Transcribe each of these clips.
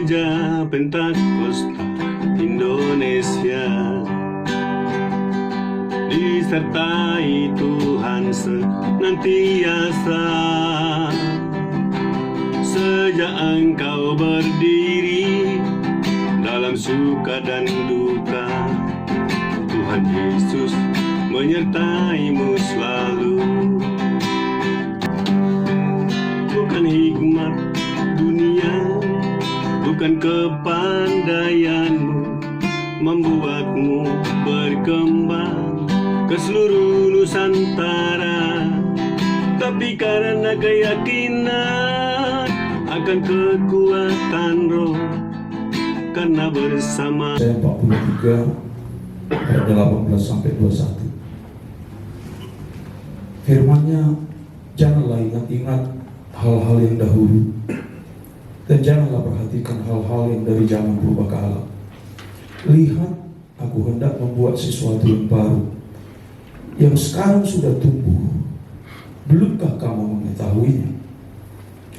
Gereja Pentakosta Indonesia disertai Tuhan senantiasa. Sejak engkau berdiri dalam suka dan duka, Tuhan Yesus menyertaimu selalu. Bukan hikmat dunia, bukan kepandaianmu membuatmu berkembang ke seluruh Nusantara, tapi karena keyakinan akan kekuatan roh, karena bersama. Saya 43 ayat 18 sampai 21. Firman-Nya, janganlah ingat-ingat hal-hal yang dahulu, dan janganlah perhatikan hal-hal yang dari zaman purbakala. Lihat, aku hendak membuat sesuatu yang baru, yang sekarang sudah tumbuh. Belumkah kamu mengetahuinya?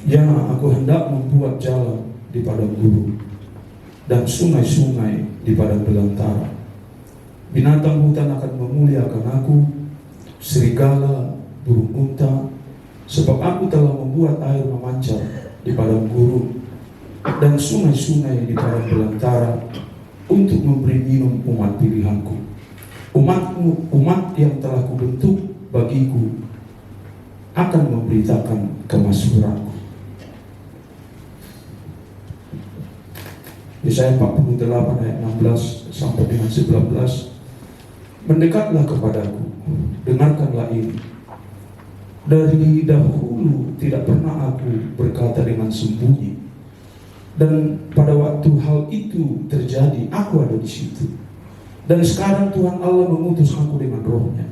Ya, aku hendak membuat jalan di padang gurun dan sungai-sungai di padang belantara. Binatang hutan akan memuliakan aku, serigala, burung unta, sebab aku telah membuat air memancar di padang gurun dan sungai-sungai di padang belantara, untuk memberi minum umat pilihanku, umat yang telah kubentuk bagiku, akan memberitakan kemakmuranku. Yesaya 48 ayat 16 sampai dengan 19. Mendekatlah kepadaku, dengarkanlah ini. Dari dahulu tidak pernah aku berkata dengan sembunyi, dan pada waktu hal itu terjadi, aku ada di situ. Dan sekarang Tuhan Allah mengutus aku dengan roh-Nya.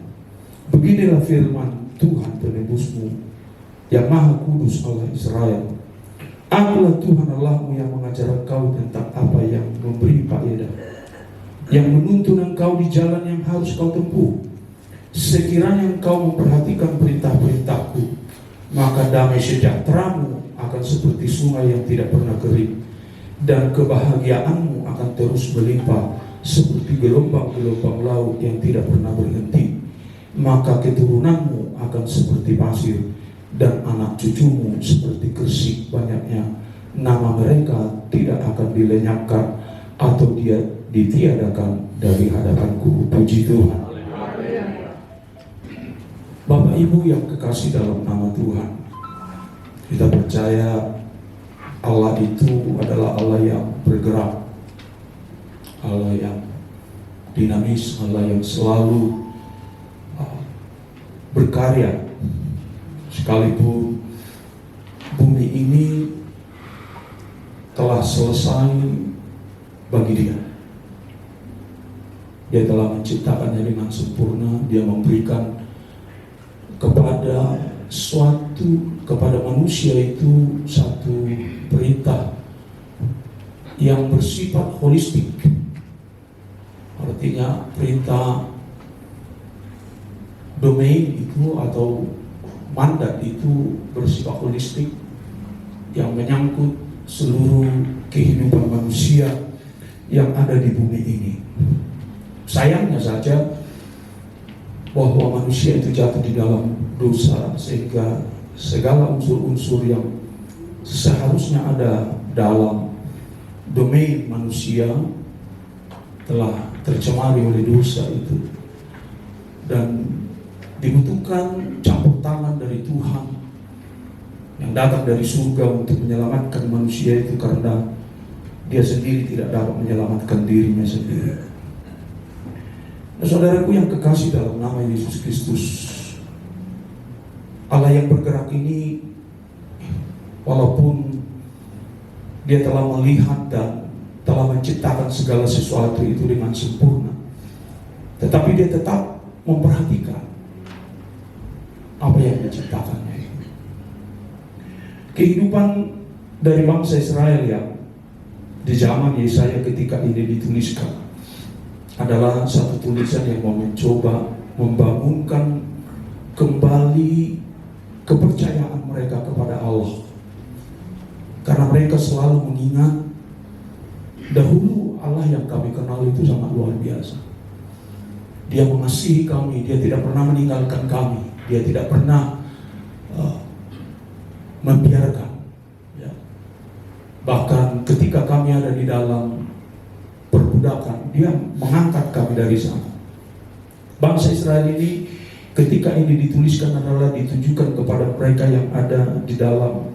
Beginilah firman Tuhan penebusmu, yang Maha Kudus Allah Israel. Akulah Tuhan Allahmu yang mengajar engkau tentang apa yang memberi faedah, yang menuntun engkau di jalan yang harus kau tempuh. Sekiranya engkau memperhatikan perintah-perintahku, maka damai sejahteramu akan seperti sungai yang tidak pernah kering, dan kebahagiaanmu akan terus melimpah seperti gelombang-gelombang laut yang tidak pernah berhenti. Maka keturunanmu akan seperti pasir, dan anak cucumu seperti kersik banyaknya. Nama mereka tidak akan dilenyapkan atau dia ditiadakan dari hadapanku. Puji Tuhan. Bapak Ibu yang kekasih dalam nama Tuhan, kita percaya Allah itu adalah Allah yang bergerak, Allah yang dinamis, Allah yang selalu berkarya. Sekalipun bumi ini telah selesai bagi Dia, Dia telah menciptakannya dengan sempurna. Dia memberikan kepada manusia itu satu perintah yang bersifat holistik. Artinya perintah domain itu atau mandat itu bersifat holistik, yang menyangkut seluruh kehidupan manusia yang ada di bumi ini. Sayangnya saja bahwa manusia itu jatuh di dalam dosa, sehingga segala unsur-unsur yang seharusnya ada dalam domain manusia telah tercemari oleh dosa itu, dan dibutuhkan campur tangan dari Tuhan yang datang dari surga untuk menyelamatkan manusia itu, karena Dia sendiri tidak dapat menyelamatkan dirinya sendiri. Nah, saudaraku yang kekasih dalam nama Yesus Kristus, Allah yang bergerak ini, walaupun Dia telah melihat dan telah menciptakan segala sesuatu itu dengan sempurna, tetapi Dia tetap memperhatikan apa yang diciptakannya. Kehidupan dari bangsa Israel yang di zaman Yesaya ketika ini dituliskan adalah satu tulisan yang mau mencoba membangunkan kembali kepercayaan mereka kepada Allah, karena mereka selalu mengingat Dahulu Allah yang kami kenal itu sangat luar biasa. Dia mengasihi kami, Dia tidak pernah meninggalkan kami, Dia tidak pernah membiarkan. Ya. Bahkan ketika kami ada di dalam perbudakan, Dia mengangkat kami dari sana. Bangsa Israel ini ketika ini dituliskan adalah ditujukan kepada mereka yang ada di dalam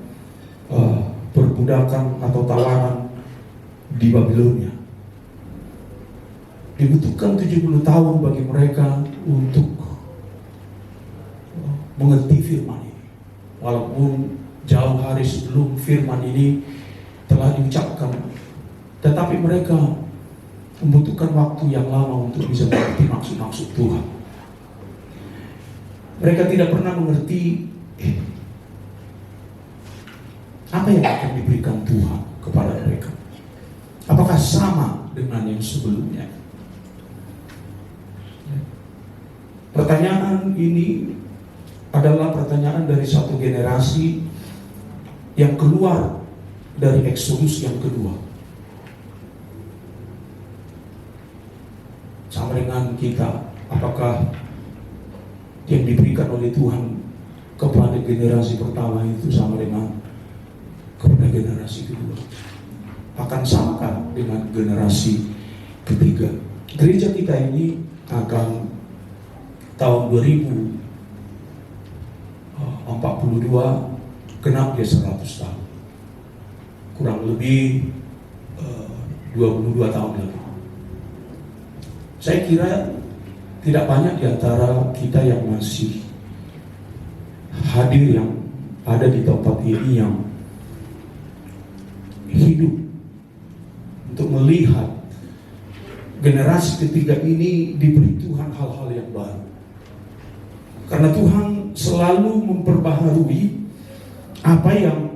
perbudakan atau tawanan di Babilonia. Dibutuhkan 70 tahun bagi mereka untuk mengerti firman ini. Walaupun jauh hari sebelum firman ini telah diucapkan, tetapi mereka membutuhkan waktu yang lama untuk bisa mengerti maksud-maksud Tuhan. Mereka tidak pernah mengerti apa yang akan diberikan Tuhan kepada mereka. Apakah sama dengan yang sebelumnya? Pertanyaan ini adalah pertanyaan dari satu generasi yang keluar dari Exodus yang kedua. Sama dengan kita, apakah yang diberikan oleh Tuhan kepada generasi pertama itu sama dengan kepada generasi kedua? Akan sama dengan generasi ketiga. Gereja kita ini akan tahun 2042 genap dia 100 tahun. Kurang lebih 22 tahun lagi. Saya kira tidak banyak di antara kita yang masih hadir, yang ada di tempat ini, yang hidup untuk melihat generasi ketiga ini diberi Tuhan hal-hal yang baru. Karena Tuhan selalu memperbaharui apa yang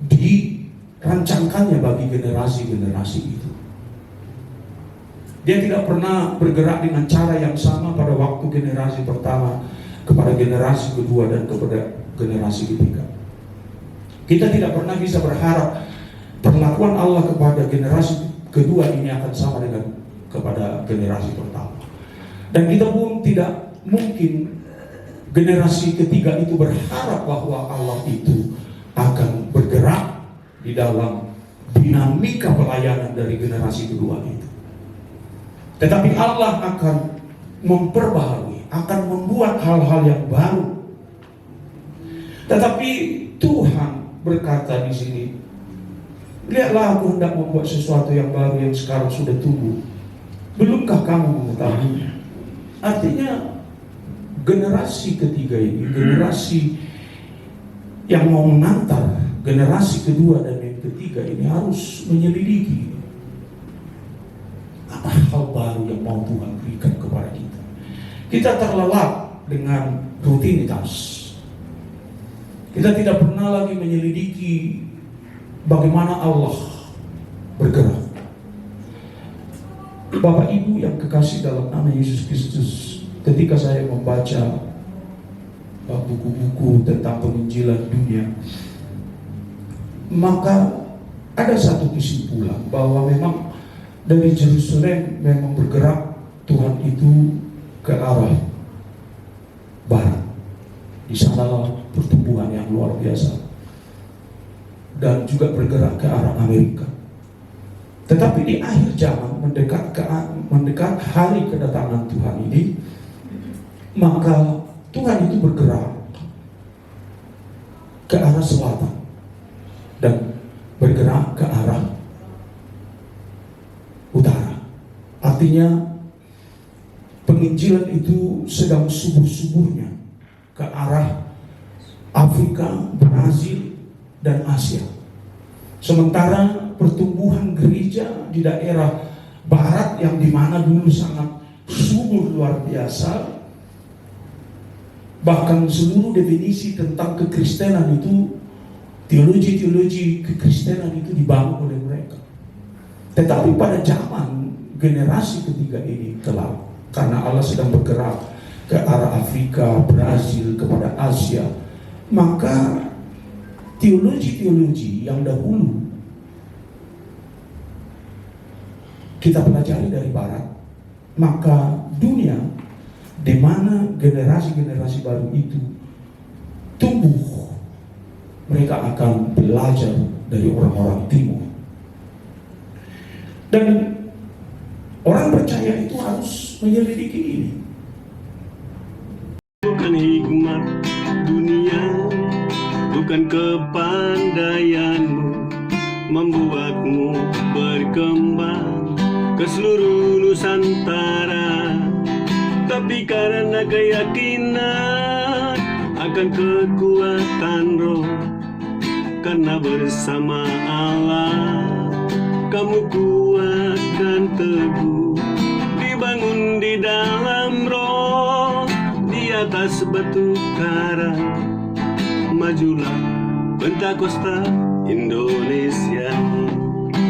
dirancangkannya bagi generasi-generasi itu. Dia tidak pernah bergerak dengan cara yang sama pada waktu generasi pertama kepada generasi kedua dan kepada generasi ketiga. Kita tidak pernah bisa berharap perlakuan Allah kepada generasi kedua ini akan sama dengan kepada generasi pertama. Dan kita pun tidak mungkin generasi ketiga itu berharap bahwa Allah itu akan bergerak di dalam dinamika pelayanan dari generasi kedua itu. Tetapi Allah akan memperbaharui, akan membuat hal-hal yang baru. Tetapi Tuhan berkata di sini, lihatlah aku hendak membuat sesuatu yang baru yang sekarang sudah tumbuh. Belumkah kamu mengetahuinya? Artinya generasi ketiga ini, generasi yang mau mengantar generasi kedua dan yang ketiga ini harus menyelidiki apa hal baru yang mau Tuhan berikan kepada kita. Kita terlelap dengan rutinitas. Kita tidak pernah lagi menyelidiki bagaimana Allah bergerak. Bapak Ibu yang kekasih dalam nama Yesus Kristus, ketika saya membaca buku-buku tentang penginjilan dunia, maka ada satu kesimpulan bahwa memang dari Yerusalem memang bergerak Tuhan itu ke arah barat. Di sana pertumbuhan yang luar biasa, dan juga bergerak ke arah Amerika. Tetapi di akhir zaman, mendekat hari kedatangan Tuhan ini, maka Tuhan itu bergerak ke arah selatan dan bergerak ke arah utara. Artinya penginjilan itu sedang subuh-subuhnya ke arah Afrika, Brazil, dan Asia. Sementara pertumbuhan gereja di daerah barat yang dimana dulu sangat subur luar biasa, bahkan seluruh definisi tentang kekristenan itu, teologi-teologi kekristenan itu dibangun oleh mereka. Tetapi pada zaman generasi ketiga ini kelak, karena Allah sedang bergerak ke arah Afrika, Brazil, kepada Asia, maka teologi-teologi yang dahulu kita pelajari dari barat, maka dunia di mana generasi-generasi baru itu tumbuh, mereka akan belajar dari orang-orang timur. Dan orang percaya itu harus menyelidiki ini. Bukan hikmat dunia, bukan kepandaianmu membuatmu berkembang ke seluruh Nusantara, tapi karena keyakinan akan kekuatan roh, karena bersama Allah kamu kuat dan teguh, dibangun di dalam roh, di atas batu karang. Majulah Pentakosta Indo.